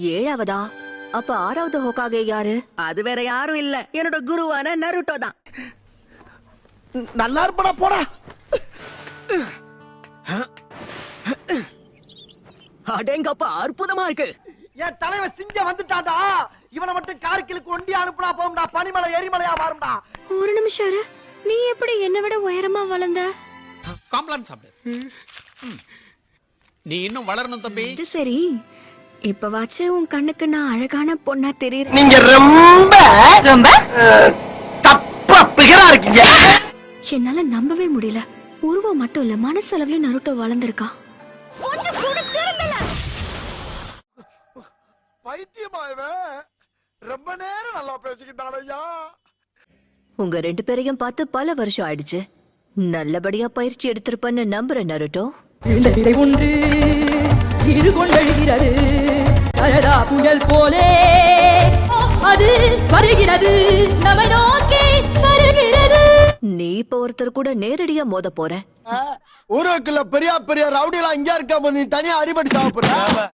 7வதா? அப்ப 6வது ஹோகாகே யாரு? அது வேற யாரும் இல்ல, என்னோட குருவான நருட்டோ தான். நல்லா இருப்படா போடா. அடேங்கப்பா, அற்புதமா இருக்கு. என் தலைவன் சிங்கம் வந்துட்டான்டா. இவனை மட்டும் கார்கிலுக்கு ஒண்டி அனுப்புனா போகும்டா. பனிமலை எரிமலையா மாறும்டா. ஒரு நிமிஷம் இரு. நீ எப்படி என்னை விட உயரமா வளர்ந்த? காம்ப்ளான் சாப்பிடு. நீ இன்னும் வளரணும் தம்பி. இது சரி, இப்பவாச்சு உன் கண்ணுக்கு நான் அழகான பொண்ணா தெரியுற. நீங்க ரொம்ப ரொம்ப தப்பா பிகரா இருக்கீங்க. என்னால நம்பவே முடியல. உருவம் மட்டும் இல்ல, மனசளவுல நருட்டோ வளர்ந்திருக்கான். பைத்தியமாயவே ரொம்ப நேரம் நல்லா பேசிக்கிட்டானையா. உங்க 2 பேரையும் பார்த்து பல வருஷம் ஆயிடுச்சு. நல்லபடியா பயிற்சி எடுத்திருப்பேன்னு நம்புறேன் நருட்டோ. இந்த விதை ஒன்று இரு கொண்டழுகிறது, அடடா புயல் போலே அது வருகிறது, நம்மை நோக்கி வருகிறது. நீ இப்ப ஒருத்தர் கூட நேரடியா மோத போற. ஊருக்குள்ள பெரிய பெரிய ரவுடி எல்லாம் இங்க இருக்க, நீ தனியா அடிபடி சாப்பிடுற.